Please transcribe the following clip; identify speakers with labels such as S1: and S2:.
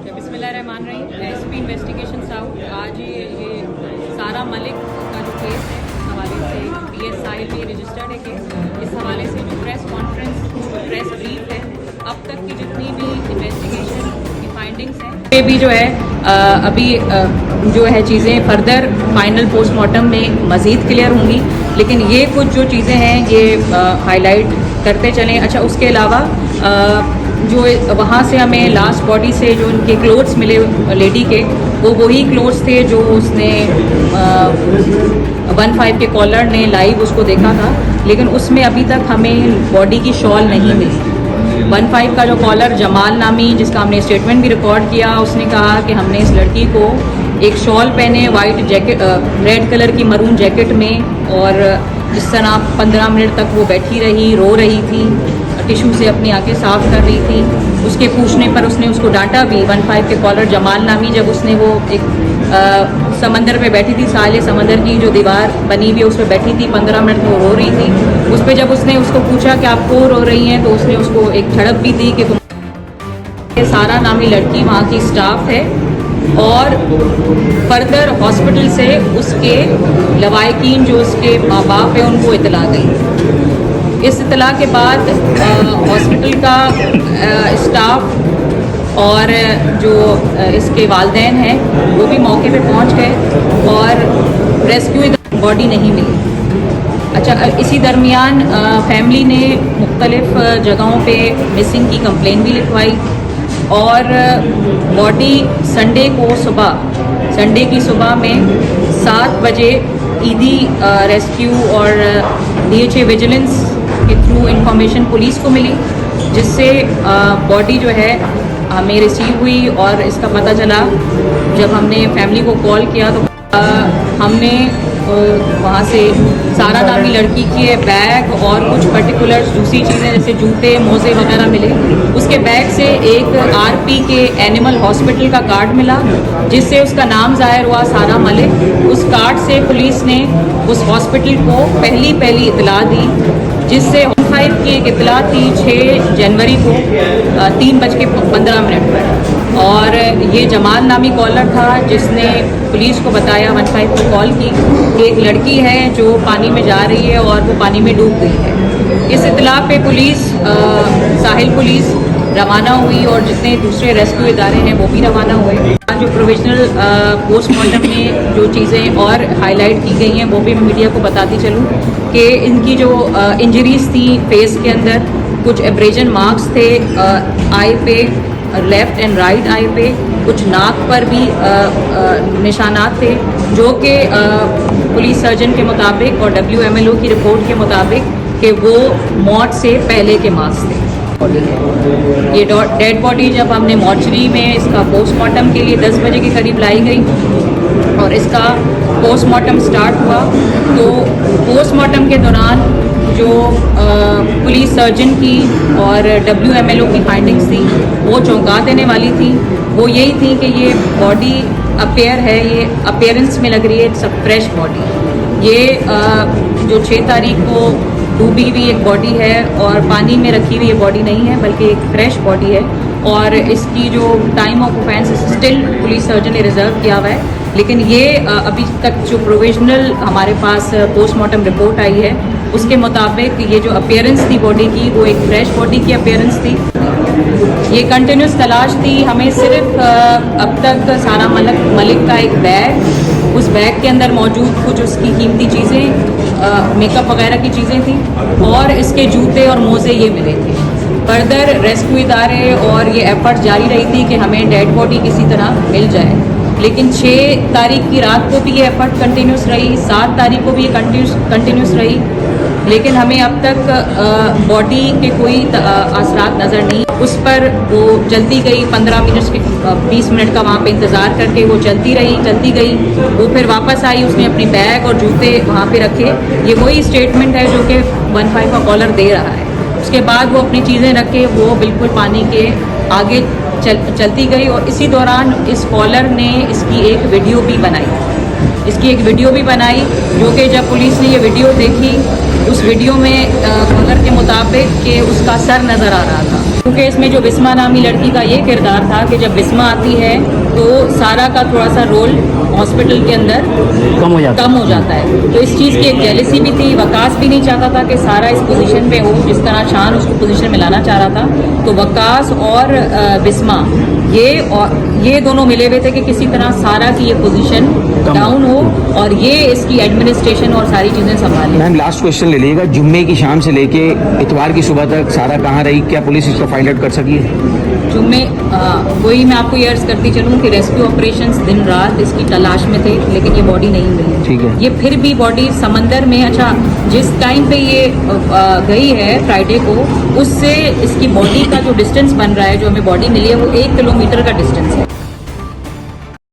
S1: बिस्मिल्लाहिर्रहमानिर्रहीम। SP investigation south आज ये सारा मलिक का जो केस है इस हवाले से PSI में रजिस्टर्ड है केस। इस हवाले से जो प्रेस कॉन्फ्रेंस प्रेस ब्रीफ है अब तक की जितनी भी इन्वेस्टिगेशन की फाइंडिंग्स हैं ये भी जो है अभी जो है चीज़ें फर्दर फाइनल पोस्टमार्टम में मज़ीद क्लियर होंगी, लेकिन ये कुछ जो चीज़ें हैं ये हाईलाइट करते चलें। अच्छा, उसके अलावा जो वहाँ से हमें लास्ट बॉडी से जो उनके क्लोथ्स मिले लेडी के, वो वही क्लोथ्स थे जो उसने 15 के कॉलर ने लाइव उसको देखा था, लेकिन उसमें अभी तक हमें बॉडी की शॉल नहीं मिली। 15 का जो कॉलर जमाल नामी, जिसका हमने स्टेटमेंट भी रिकॉर्ड किया, उसने कहा कि हमने इस लड़की को एक शॉल पहने वाइट जैकेट रेड कलर की मरून जैकेट में, और जिस तरह 15 मिनट तक वो बैठी रही, रो रही थी, टिश्यू से अपनी आंखें साफ कर रही थी। उसके पूछने पर उसने उसको डांटा भी। 15 के कॉलर जमाल नामी, जब उसने वो एक समंदर पे बैठी थी, साले समंदर की जो दीवार बनी हुई है उस पर बैठी थी, 15 मिनट वो रो रही थी। उस पर जब उसने उसको पूछा कि आप क्यों रो रही हैं, तो उसने उसको एक झड़प भी दी कि तुम सारा नामी लड़की वहाँ की स्टाफ है, और फर्दर हॉस्पिटल से उसके लवाहिकीन जो उसके माँ बाप है उनको इतला गई। इस इतला के बाद हॉस्पिटल का स्टाफ और जो इसके वालिदैन हैं वो भी मौके पे पहुंच गए और रेस्क्यू बॉडी नहीं मिली। अच्छा, इसी दरमियान फैमिली ने मुख्तलिफ जगहों पे मिसिंग की कंप्लेन भी लिखवाई, और बॉडी संडे की सुबह में 7 बजे ईदी रेस्क्यू और DHA विजिलेंस के थ्रू इंफॉर्मेशन पुलिस को मिली, जिससे बॉडी जो है हमें रिसीव हुई। और इसका पता चला जब हमने फैमिली को कॉल किया तो हमने वहाँ से सारा नामी लड़की के बैग और कुछ पर्टिकुलर्स दूसरी चीज़ें जैसे जूते मोज़े वगैरह मिले। उसके बैग से एक RP के एनिमल हॉस्पिटल का कार्ड मिला, जिससे उसका नाम ज़ाहिर हुआ सारा मलिक। उस कार्ड से पुलिस ने उस हॉस्पिटल को पहली इतला दी, जिससे 15 की एक इतला थी 6 जनवरी को 3:15 पर, और ये जमाल नामी कॉलर था जिसने पुलिस को बताया 15 को कॉल की कि एक लड़की है जो पानी में जा रही है और वो पानी में डूब गई है। इस इतला पे पुलिस साहिल पुलिस रवाना हुई और जितने दूसरे रेस्क्यू इदारे हैं वो भी रवाना हुए। जो प्रोविजनल पोस्टमार्टम में जो चीज़ें और हाईलाइट की गई हैं वो भी मैं मीडिया को बताती चलूँ कि इनकी जो इंजरीज थी फेस के अंदर, कुछ एब्रेजन मार्क्स थे आई पे, लेफ्ट एंड राइट आई पे, कुछ नाक पर भी निशानात थे, जो कि पुलिस सर्जन के मुताबिक और WMLO की रिपोर्ट के मुताबिक कि वो मौत से पहले के मार्क्स थे। ये डेड बॉडी जब हमने मॉर्चरी में इसका पोस्टमार्टम के लिए 10 बजे के करीब लाई गई और इसका पोस्टमार्टम स्टार्ट हुआ, तो पोस्टमार्टम के दौरान जो पुलिस सर्जन की और WMLO की फाइंडिंग्स थी वो चौंका देने वाली थी। वो यही थी कि ये बॉडी अपेयर है, ये अपेयरेंस में लग रही है इट्स अ फ्रेश बॉडी। ये जो 6 तारीख को डूबी हुई एक बॉडी है और पानी में रखी हुई ये बॉडी नहीं है, बल्कि एक फ्रेश बॉडी है, और इसकी जो time of offence still police surgeon ने रिजर्व किया हुआ है। लेकिन ये अभी तक जो प्रोविजनल हमारे पास पोस्टमार्टम रिपोर्ट आई है उसके मुताबिक ये जो अपीयरेंस थी बॉडी की वो एक फ्रेश बॉडी की अपीयरेंस थी। ये कंटिन्यूस तलाश थी। हमें सिर्फ अब तक सारा मलिक का एक बैग, उस बैग के अंदर मौजूद कुछ उसकी कीमती चीज़ें, मेकअप वगैरह की चीज़ें थी, और इसके जूते और मोज़े ये मिले थे। फर्दर रेस्क्यू इदारे और ये एफर्ट जारी रही थी कि हमें डेड बॉडी किसी तरह मिल जाए, लेकिन 6 तारीख की रात को भी ये एफर्ट कंटिन्यूस रही, 7 तारीख को भी ये कंटिन्यूस रही, लेकिन हमें अब तक बॉडी के कोई असरात नज़र नहीं। उस पर वो चलती गई 15 मिनट के 20 मिनट का वहाँ पे इंतज़ार करके वो चलती गई। वो फिर वापस आई, उसने अपनी बैग और जूते वहाँ पे रखे। ये वही स्टेटमेंट है जो कि 15 का कॉलर दे रहा है। उसके बाद वो अपनी चीज़ें रख के वो बिल्कुल पानी के आगे चलती गई, और इसी दौरान इस कॉलर ने इसकी एक वीडियो भी बनाई, जो कि जब पुलिस ने ये वीडियो देखी, उस वीडियो में कॉलर के मुताबिक कि उसका सर नज़र आ रहा था। क्योंकि इसमें जो बिस्मा नामी लड़की का ये किरदार था कि जब बिस्मा आती है तो सारा का थोड़ा सा रोल हॉस्पिटल के अंदर कम हो जाता है। तो इस चीज़ की एक जेलसी भी थी। वकास भी नहीं चाहता था कि सारा इस पोजीशन पे हो, जिस तरह शान उसको पोजीशन में लाना चाह रहा था। तो वकास और बिस्मा ये दोनों मिले हुए थे कि किसी तरह सारा की ये पोजीशन डाउन हो और ये इसकी एडमिनिस्ट्रेशन और सारी चीज़ें संभाले।
S2: मैम लास्ट क्वेश्चन ले लीजिएगा, जुम्मे की शाम से लेके इतवार की सुबह तक सारा कहाँ रही, क्या पुलिस इसको फाइंड आउट कर सकी?
S1: जुम्मे वही मैं आपको ये अर्ज करती चलूँ कि रेस्क्यू ऑपरेशंस दिन रात इसकी तलाश में थे, लेकिन ये बॉडी नहीं मिली।
S2: ठीक है।
S1: ये फिर भी बॉडी समंदर में, अच्छा जिस टाइम पे ये गई है फ्राइडे को, उससे इसकी बॉडी का जो डिस्टेंस बन रहा है, जो हमें बॉडी मिली है वो 1 किलोमीटर का डिस्टेंस है।